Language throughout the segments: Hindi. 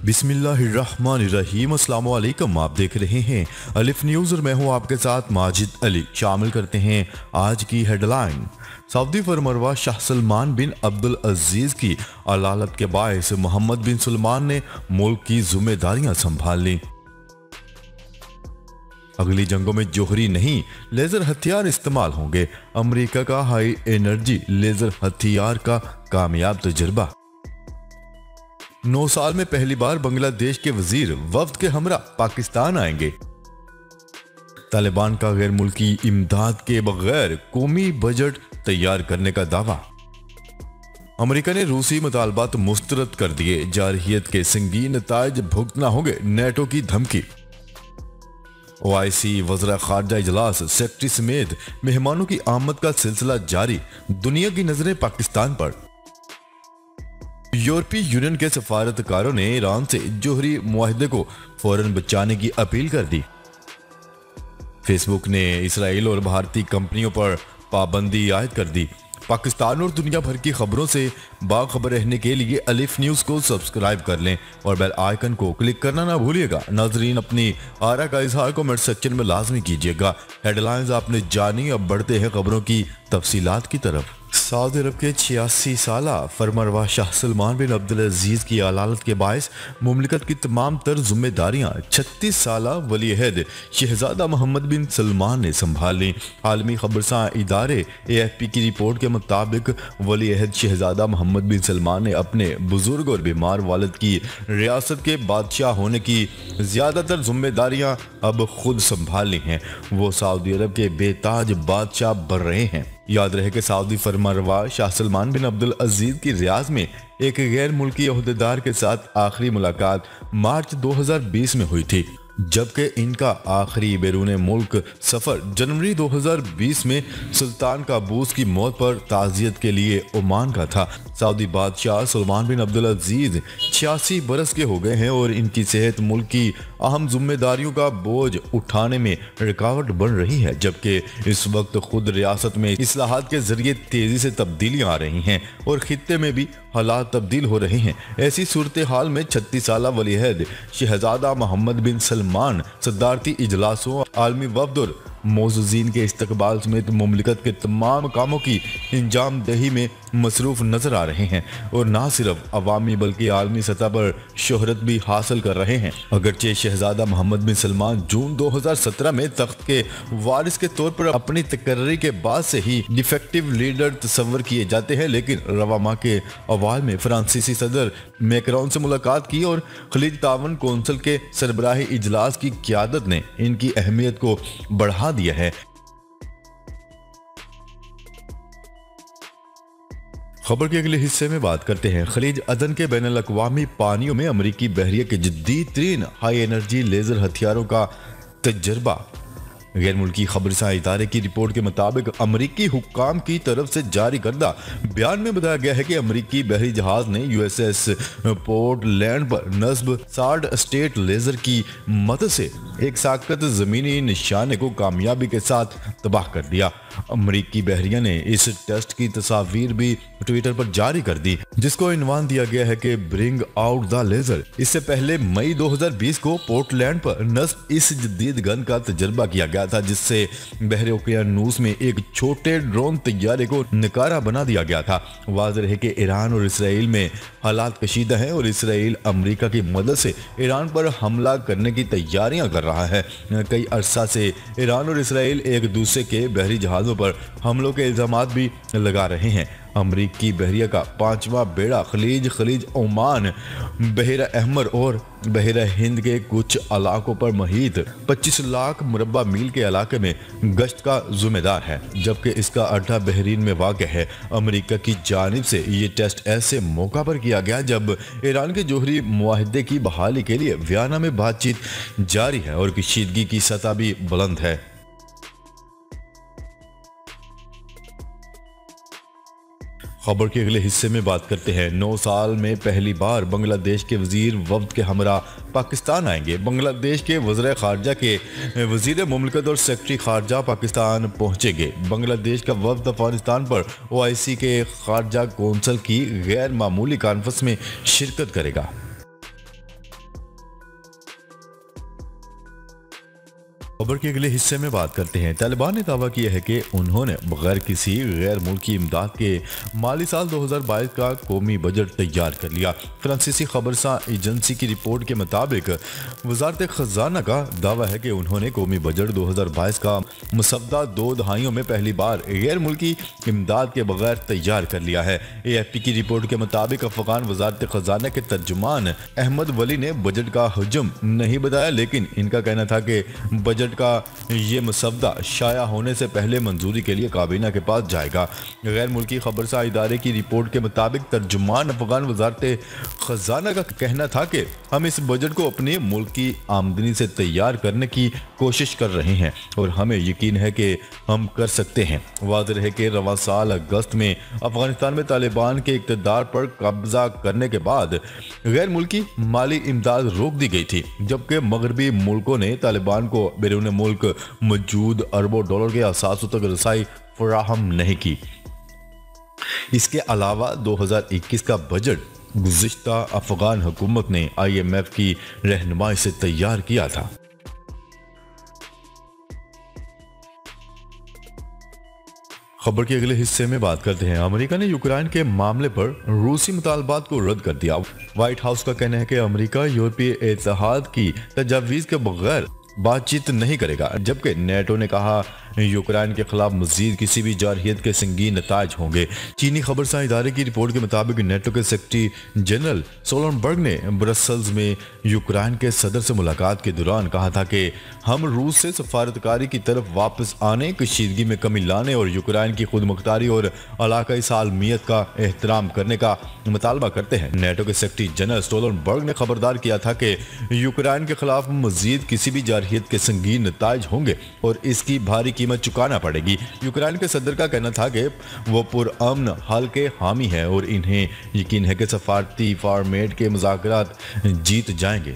बिस्मिल्लाहिर्रहमानिर्रहीम। अस्सलाम वालेकुम। आप देख रहे हैं अलिफ न्यूज़ और मैं हूं आपके साथ माजिद अली। शामिल करते हैं आज की हेडलाइन। सऊदी फरमरवा शाह सलमान बिन अब्दुल अजीज़ की अदालत के बायस मोहम्मद बिन सलमान ने मुल्क की जिम्मेदारियां संभाल ली। अगली जंगों में जोहरी नहीं लेजर हथियार इस्तेमाल होंगे। अमेरिका का हाई एनर्जी लेजर हथियार का कामयाब तजुर्बा। 9 साल में पहली बार बांग्लादेश के वजीर वफ्द के हमरा पाकिस्तान आएंगे। तालिबान का गैर मुल्की इमदाद के बगैर कौमी बजट तैयार करने का दावा। अमेरिका ने रूसी मुतालबात मुस्तरद कर दिए। जारहियत के संगीन नतायज भुगतना होंगे नेटो की धमकी। OIC वज़रा खारजा इजलास सेक्रेटरी समेत मेहमानों की आमद का सिलसिला जारी। दुनिया की नजरें पाकिस्तान पर। यूरोपीय यूनियन के सफारतकारों ने ईरान से जोहरी मुआहदे को फौरन बचाने की अपील कर दी। फेसबुक ने इसराइल और भारतीय कंपनियों पर पाबंदी आयद कर दी। पाकिस्तान और दुनिया भर की खबरों से बाखबर रहने के लिए अलिफ न्यूज़ को सब्सक्राइब कर लें और बेल आइकन को क्लिक करना ना भूलिएगा। नाजरीन, अपनी आरा का इजहार कमेंट सेक्शन में लाजमी कीजिएगा। हेडलाइंस आपने जानी, अब बढ़ते हैं खबरों की तफसीलात की तरफ। सऊदी अरब के 86 साला फरमरवा शाह सलमान बिन अब्दुल अजीज़ की अदालत के बायस मुमलिकत की तमाम तर जिम्मेदारियां 36 साला वली अहद शहजादा मोहम्मद बिन सलमान ने संभाल ली। आलमी खबरसां इदारे AFP की रिपोर्ट के मुताबिक वली अहद शहजादा मोहम्मद बिन सलमान ने अपने बुजुर्ग और बीमार वालिद की रियासत के बादशाह होने की ज्यादातर जिम्मेदारियां अब खुद संभाल ली हैं। वो सऊदी अरब के बेताज बादशाह बन रहे हैं। याद रहे कि सऊदी फरमरवा शाह सलमान बिन अब्दुल अजीज की रियाज में एक गैर मुल्की ओहदेदार के साथ आखिरी मुलाकात मार्च 2020 में हुई थी, जबकि इनका आखिरी बैरून मुल्क सफर जनवरी 2020 में सुल्तान काबूस की मौत पर ताज़ियत के लिए ओमान का था। सऊदी बादशाह सलमान बिन अब्दुल अजीज 86 बरस के हो गए हैं और इनकी सेहत मुल्क की अहम जिम्मेदारियों का बोझ उठाने में रुकावट बन रही है, जबकि इस वक्त खुद रियासत में इस्लाहात के जरिए तेजी से तब्दीलियां आ रही हैं और खित्ते में भी हालात तब्दील हो रहे हैं। ऐसी सूरत हाल में 36 साला वली अहद शहजादा मोहम्मद बिन सलमान सदारती इजलासों, आलमी वफ्द और मौजूदीन के इस्तकबाल समेत मुमलिकत के तमाम कामों की इंजाम दही में मसरूफ नजर आ रहे हैं और ना सिर्फ अवामी बल्कि आलमी सतह पर शोहरत भी हासिल कर रहे हैं। अगरचे शहजादा मोहम्मद बिन सलमान जून 2017 में तख्त के वारिस के तौर पर अपनी तकर्री के बाद से ही डिफेक्टिव लीडर तस्वर किए जाते हैं, लेकिन रवा माह के अवाल में फ्रांसीसी सदर मैक्रोन से मुलाकात की और खलीज तावन कौंसिल के सरबराही इजलास की क़यादत ने इनकी अहमियत को बढ़ा दिया है। खबर के अगले हिस्से में बात करते हैं। खलीज अदन के बैनुल अक़वामी पानियों में अमरीकी बहरिया के जदीद तरीन हाई एनर्जी लेजर हथियारों का तजर्बा। गैर मुल्की खबरसां इदारे की रिपोर्ट के मुताबिक अमरीकी हुक्काम की तरफ से जारी करदा बयान में बताया गया है कि अमरीकी बहरी जहाज ने USS पोर्टलैंड पर नस्ब सार्ड स्टेट लेजर की मदद से एक साकत जमीनी निशाने को कामयाबी के साथ तबाह कर दिया। अमरीकी बहरिया ने इस टेस्ट की तस्वीर भी ट्विटर पर जारी कर दी, जिसको इन्वान दिया गया है कि ब्रिंग आउट द लेजर। इससे पहले मई 2020 को पोर्टलैंड पर नस्ब इस जदीद गन का तजर्बा किया गया था, जिससे बहरे ओकियानूस में एक छोटे ड्रोन तैयारे को नकारा बना दिया गया था। वाज़ेह है कि ईरान और इसराइल में हालात कशीदा हैं और इसराइल अमेरिका की मदद से ईरान पर हमला करने की तैयारियां कर रहा है। कई अरसा से ईरान और इसराइल एक दूसरे के बहरी जहाज़ों पर हमलों के इल्जामात भी लगा रहे हैं। अमरीकी बहरिया का 5वां बेड़ा खलीज ओमान, बहरा अहमर और बहरा हिंद के कुछ इलाकों पर मुहित 25 लाख मुरब्बा मील के इलाके में गश्त का जिम्मेदार है, जबकि इसका अड्डा बहरीन में वाक़ है। अमेरिका की जानिब से ये टेस्ट ऐसे मौका पर किया गया जब ईरान के जोहरी मुआहदे की बहाली के लिए वियना में बातचीत जारी है और कशीदगी की सतह भी बुलंद है। खबर के अगले हिस्से में बात करते हैं। 9 साल में पहली बार बांग्लादेश के वजीर वफ्द के हमरा पाकिस्तान आएंगे। बांग्लादेश के वज़ीर खारजा के वजीर मुमलिकत और सेक्रेटरी खारजा पाकिस्तान पहुंचेंगे। बांग्लादेश का वफ्द अफगानिस्तान पर OIC के खारजा कौंसिल की गैर मामूली कॉन्फ्रेंस में शिरकत करेगा। खबर के अगले हिस्से में बात करते हैं। तालिबान ने दावा किया है कि उन्होंने बगैर किसी गैर मुल्की इमदाद के माली साल 2022 का कौमी बजट तैयार कर लिया। फ्रांसीसी खबरसा एजेंसी की रिपोर्ट के मुताबिक वजारत खजाना का दावा है कि उन्होंने कौमी बजट 2022 का मसवदा 2 दहाइयों में पहली बार गैर मुल्की इमदाद के बगैर तैयार कर लिया है। AFP की रिपोर्ट के मुताबिक अफगान वजारत खजाना के तर्जुमान अहमद वली ने बजट का हजम नहीं बताया, लेकिन इनका कहना था कि बजट का ये मसवदा शाया होने से पहले मंजूरी के लिए काबीना के पास जाएगा। गैर मुल्की खबरसा इदारे की रिपोर्ट के मुताबिक तर्जुमान अफगान वजारत खजाना का कहना था कि हम इस बजट को अपने मुल्क की आमदनी से तैयार करने की कोशिश कर रहे हैं और हमें यकीन है कि हम कर सकते हैं। वाज़ेह है कि रवां साल अगस्त में अफगानिस्तान में तालिबान के इक़्तिदार पर कब्जा करने के बाद गैर मुल्की माली इमदाद रोक दी गई थी, जबकि मगरबी मुल्कों ने तालिबान को बैरून मुल्क मौजूद अरबों डॉलर के असासों तक रसाई फराहम नहीं की। इसके अलावा 2021 का बजट गुज़िश्ता अफगान हुकूमत ने IMF की रहनुमाई से तैयार किया था। खबर के अगले हिस्से में बात करते हैं। अमेरिका ने यूक्रेन के मामले पर रूसी मुतालबात को रद्द कर दिया। व्हाइट हाउस का कहना है कि अमेरिका यूरोपीय इत्तेहाद की तजावीज़ के बगैर बातचीत नहीं करेगा, जबकि नेटो ने कहा यूक्रेन के खिलाफ मजीद किसी भी जारहियत के संगीन नताज होंगे। चीनी खबरसा इदारे की रिपोर्ट के मुताबिक नेटो के सेक्रेटरी जनरल सोलनबर्ग ने ब्रसल्स में यूक्रेन के सदर से मुलाकात के दौरान कहा था कि हम रूस से सफारतकारी की तरफ वापस आने, कशीदगी में कमी लाने और यूक्रेन की खुद मुख्तारी और इलाकाई सालमियत का एहतराम करने का मुतालबा करते हैं। नेटो के सेक्रेटरी जनरल सोलनबर्ग ने खबरदार किया था कि यूक्रेन के खिलाफ मजीद किसी भी जारहियत के संगीन नताज होंगे और इसकी भारी कीमत चुकाना पड़ेगी। यूक्रेन के सदर का कहना था कि वो पुरअमन हल के हामी हैं और इन्हें यकीन है कि सफारती फॉर्मेट के मुज़ाकरात जीत जाएंगे।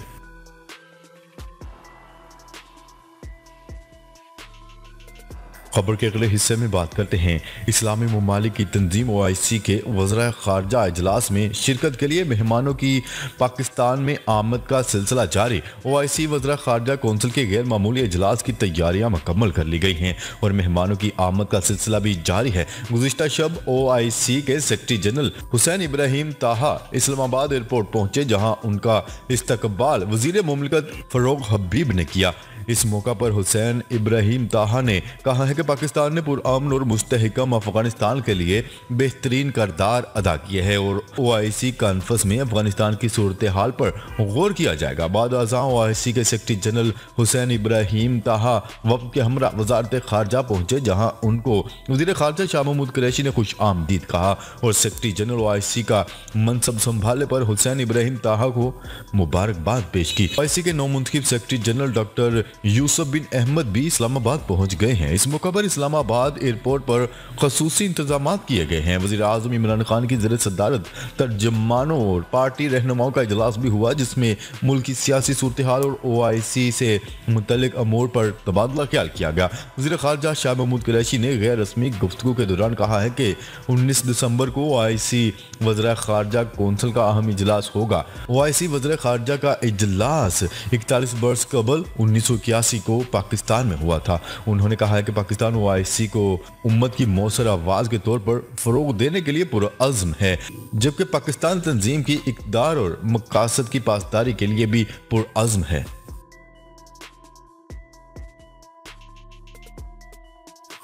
खबर के अगले हिस्से में बात करते हैं। इस्लामी ममालिक की तंजीम OIC के वज़रा ख़ारजा इजलास में शिरकत के लिए मेहमानों की पाकिस्तान में आमद का सिलसिला जारी। OIC वज़रा ख़ारजा कौंसिल के गैर मामूली इजलास की तैयारियां मुकम्मल कर ली गई हैं और मेहमानों की आमद का सिलसिला भी जारी है। गुज़िश्ता शब OIC के सेक्रेटरी जनरल हुसैन इब्राहिम ताहा इस्लामाबाद एयरपोर्ट पहुंचे, जहां उनका इस्तकबाल वज़ीर मुमलिकत फ़रोग हबीब ने किया। इस मौका पर हुसैन इब्राहिम ताहा ने कहा है कि पाकिस्तान ने पुरअमन और मुस्तहकम अफगानिस्तान के लिए बेहतरीन किरदार अदा किया है और OIC कॉन्फ्रेंस में अफगानिस्तान की सूरत हाल पर गौर किया जाएगा। बाद अज़ां OIC के सेक्रेटरी जनरल हुसैन इब्राहिम ताहा वफ़द के हमरा वजारत खारजा पहुंचे, जहां उनको वज़ीर खारजा शाह महमूद कुरैशी ने खुश आमदीद कहा और सेक्रेटरी जनरल OIC का मनसब संभालने पर हुसैन इब्राहिम ताहा को मुबारकबाद पेश की। OIC के नौमुंतखब सेक्रेटरी जनरल डॉक्टर यूसुफ बिन अहमद भी इस्लामाबाद पहुंच गए हैं। इस मौका पर इस्लामाबाद एयरपोर्ट पर खसूसी इंतजाम किए गए हैं। वज़ीर आज़म इमरान खान की ज़ेर सदारत तर्जमानों और पार्टी रहनुमाओं का इजलास भी हुआ, जिसमें मुल्क की सियासी सूरत हाल और OIC से मुतल्लिक अमूर पर तबादला ख्याल किया गया। वज़ीर ख़ारजा शाह महमूद कुरैशी ने गैर रस्मी गुफ्तगू के दौरान कहा है कि 19 दिसंबर को OIC वज़रा ख़ारजा कौंसिल का अहम इजलास होगा। OIC वज़रा ख़ारजा का इजलास 41 बरस कबल 1981 को पाकिस्तान में हुआ था। उन्होंने कहा है कि पाकिस्तान OIC को उम्मत की मौसर आवाज़ के तौर पर फ़रोग देने के लिए पुरअज़्म है, जबकि पाकिस्तान तंजीम की इक़्तिदार और मकासद की पासदारी के लिए भी पुरअज़्म है।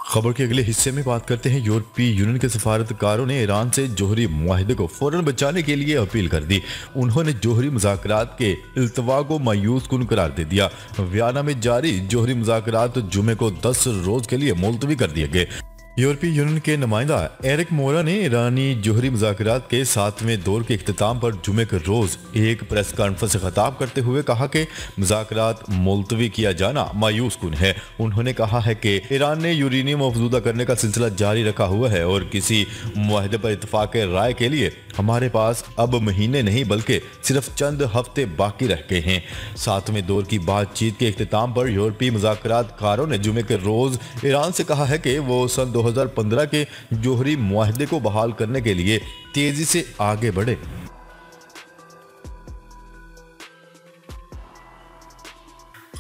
खबर के अगले हिस्से में बात करते हैं। यूरोपीय यूनियन के सफारतकारों ने ईरान से जोहरी मुआहदे को फौरन बचाने के लिए अपील कर दी। उन्होंने जोहरी मुज़ाकरात के इल्तवा को मायूस कुन करार दे दिया। वियना में जारी जोहरी मुज़ाकरात जुमे को 10 रोज के लिए मुलतवी कर दिए गए। यूरोपीय यूनियन के नुमाइंदा एरिक मोरा ने ईरानी जोहरी मुज़ाकरात के 7वें दौर के इख्तिताम पर जुमे के रोज़ एक प्रेस कॉन्फ्रेंस से खिताब करते हुए कहा कि मुज़ाकरात मुलतवी किया जाना मायूस कुन है। उन्होंने कहा है कि ईरान ने यूरेनियम अफज़ूदा करने का सिलसिला जारी रखा हुआ है और किसी मुआहदे पर इत्तफाक राय के लिए हमारे पास अब महीने नहीं बल्कि सिर्फ चंद हफ्ते बाकी रह गए हैं। 7वें दौर की बातचीत के इख्तिताम पर यूरोपीय मुज़ाकरातकारों ने जुमे के रोज़ ईरान से कहा है कि वो सन 2015 के जोहरी मुआहदे को बहाल करने के लिए तेजी से आगे बढ़े।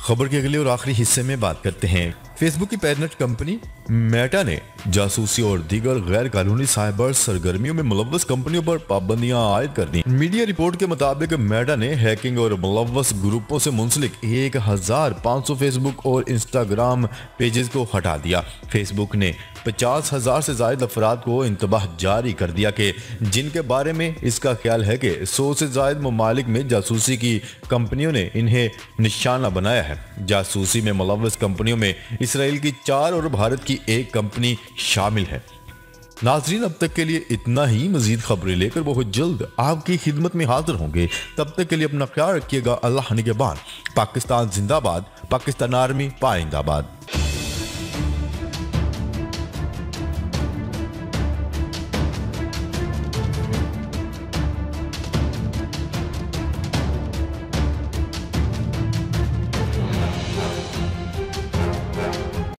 खबर के अगले और आखिरी हिस्से में बात करते हैं। फेसबुक की पेरेंट कंपनी मेटा ने जासूसी और दीगर गैर कानूनी साइबर सरगर्मियों में मुलव्वस कंपनियों पर पाबंदियां आयद कर दी। मीडिया रिपोर्ट के मुताबिक मेटा ने हैकिंग और मुलव्वस ग्रुपों से मुंसलिक 1500 फेसबुक और इंस्टाग्राम पेजेस को हटा दिया। फेसबुक ने 50,000 से ज्यादा अफराद को इंतबाह जारी कर दिया कि जिनके बारे में इसका ख्याल है कि 100 से ज्यादा ममालिक में जासूसी की कंपनियों ने इन्हें निशाना बनाया है। जासूसी में मुलव्वस कंपनियों में इसराइल की 4 और भारत की 1 कंपनी शामिल है। नाजरीन, अब तक के लिए इतना ही। मजीद खबरें लेकर बहुत जल्द आपकी खिदमत में हाजिर होंगे। तब तक के लिए अपना ख्याल रखिएगा। अल्लाह निगहबान। पाकिस्तान जिंदाबाद। पाकिस्तान आर्मी पाइंदाबाद।